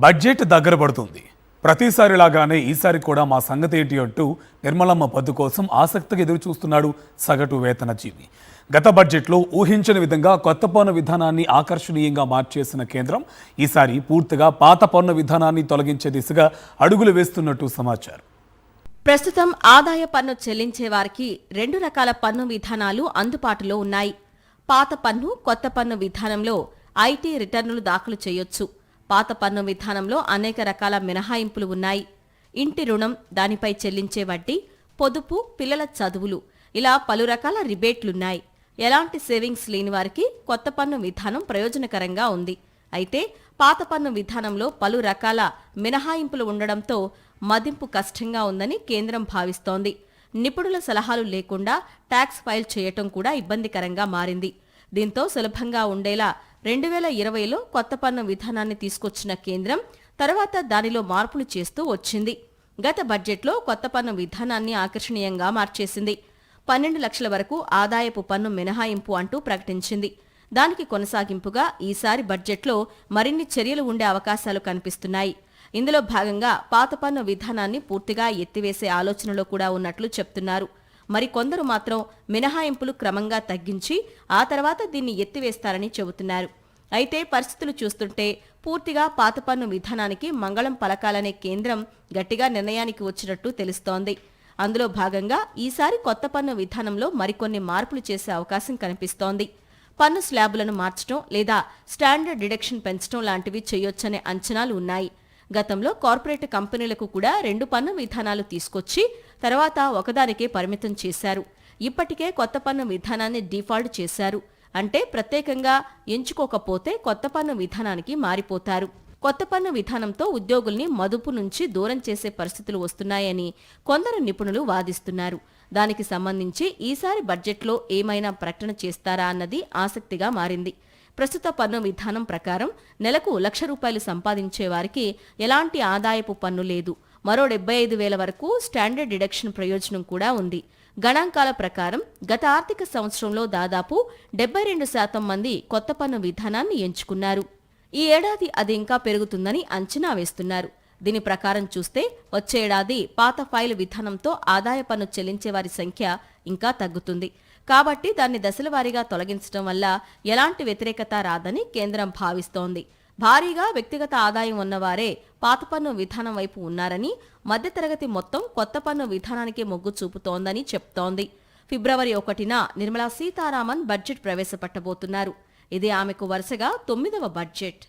Budget దగ్గర పడుతుంది. ప్రతిసారిలాగానే ఈసారి కూడా మా సంగతి ఏంటి అంటూ నిర్మలమ్మ పద్దు కోసం ఆసక్తిగా ఎదురు చూస్తున్నాడు సగటు వేతన జీవి. గత బడ్జెట్లో ఊహించని విధంగా కొత్త పన్ను విధానాన్ని ఆకర్షణీయంగా మార్చేసిన కేంద్రం ఈసారి పూర్తిగా పాత పన్ను విధానాన్ని తొలగించే దిశగా అడుగులు వేస్తున్నట్టు సమాచారం. ప్రస్తుతం ఆదాయ పన్ను చెల్లించే వారికి రెండు రకాల పన్ను విధానాలు అందుబాటులో ఉన్నాయి. పాత పన్ను, కొత్త పన్ను విధానంలో ఐటీ రిటర్నులు దాఖలు చేయొచ్చు. పాత పన్ను విధానంలో అనేక రకాల మినహాయింపులు ఉన్నాయి. ఇంటి రుణం, దానిపై చెల్లించే వడ్డీ, పొదుపు, పిల్లల చదువులు, ఇలా పలు రకాల రిబేట్లున్నాయి. ఎలాంటి సేవింగ్స్ లేని వారికి కొత్త పన్ను విధానం ప్రయోజనకరంగా ఉంది. అయితే పాత పన్ను విధానంలో పలు రకాల మినహాయింపులు ఉండడంతో మదింపు కష్టంగా ఉందని కేంద్రం భావిస్తోంది. నిపుణుల సలహాలు లేకుండా ట్యాక్స్ ఫైల్ చేయటం కూడా ఇబ్బందికరంగా మారింది. దీంతో సులభంగా ఉండేలా 2020లో కొత్త పన్ను విధానాన్ని తీసుకొచ్చిన కేంద్రం తర్వాత దానిలో మార్పులు చేస్తూ వచ్చింది. గత బడ్జెట్లో కొత్త పన్ను విధానాన్ని ఆకర్షణీయంగా మార్చేసింది. 12 లక్షల వరకు ఆదాయపు పన్ను మినహాయింపు అంటూ ప్రకటించింది. దానికి కొనసాగింపుగా ఈసారి బడ్జెట్లో మరిన్ని చర్యలు ఉండే అవకాశాలు కనిపిస్తున్నాయి. ఇందులో భాగంగా పాత పన్ను విధానాన్ని పూర్తిగా ఎత్తివేసే ఆలోచనలో కూడా ఉన్నట్లు చెప్తున్నారు. మరికొందరు మాత్రం మినహాయింపులు క్రమంగా తగ్గించి ఆ తర్వాత దీన్ని ఎత్తివేస్తారని చెబుతున్నారు. అయితే పరిస్థితులు చూస్తుంటే పూర్తిగా పాత పన్ను విధానానికి మంగళం పలకాలనే కేంద్రం గట్టిగా నిర్ణయానికి వచ్చినట్టు తెలుస్తోంది. అందులో భాగంగా ఈసారి కొత్త పన్ను విధానంలో మరికొన్ని మార్పులు చేసే అవకాశం కనిపిస్తోంది. పన్ను స్లాబులను మార్చడం లేదా స్టాండర్డ్ డిడక్షన్ పెంచడం లాంటివి చేయొచ్చనే అంచనాలు ఉన్నాయి. గతంలో కార్పొరేట్ కంపెనీలకు కూడా 2 పన్ను విధానాలు తీసుకొచ్చి తర్వాత ఒకదానికే పరిమితం చేశారు. ఇప్పటికే కొత్త పన్ను విధానాన్ని డిఫాల్ట్ చేశారు. అంటే ప్రత్యేకంగా ఎంచుకోకపోతే కొత్త పన్ను విధానానికి మారిపోతారు. కొత్త పన్ను విధానంతో ఉద్యోగుల్ని మదుపు నుంచి దూరం చేసే పరిస్థితులు వస్తున్నాయని కొందరు నిపుణులు వాదిస్తున్నారు. దానికి సంబంధించి ఈసారి బడ్జెట్లో ఏమైనా ప్రకటన చేస్తారా అన్నది ఆసక్తిగా మారింది. ప్రస్తుత పన్ను విధానం ప్రకారం నెలకు ₹1,00,000 సంపాదించే వారికి ఎలాంటి ఆదాయపు పన్ను లేదు. మరో 75,000 వరకు స్టాండర్డ్ డిడక్షన్ ప్రయోజనం కూడా ఉంది. గణాంకాల ప్రకారం గత ఆర్థిక సంవత్సరంలో దాదాపు 72% మంది కొత్త పన్ను విధానాన్ని ఎంచుకున్నారు. ఈ ఏడాది అది ఇంకా పెరుగుతుందని అంచనా వేస్తున్నారు. దీని ప్రకారం చూస్తే వచ్చే ఏడాది పాత ఫైల్ విధానంతో ఆదాయ పన్ను చెల్లించేవారి సంఖ్య ఇంకా తగ్గుతుంది. కాబట్టి దాన్ని దశలవారీగా తొలగించడం వల్ల ఎలాంటి వ్యతిరేకత రాదని కేంద్రం భావిస్తోంది. భారీగా వ్యక్తిగత ఆదాయం ఉన్నవారే పాత పన్ను విధానం వైపు ఉన్నారని, మధ్యతరగతి మొత్తం కొత్త పన్ను విధానానికి మొగ్గు చూపుతోందని చెప్తోంది. ఫిబ్రవరి 1న నిర్మలా సీతారామన్ బడ్జెట్ ప్రవేశపెట్టబోతున్నారు. ఇది ఆమెకు వరుసగా 9వ బడ్జెట్.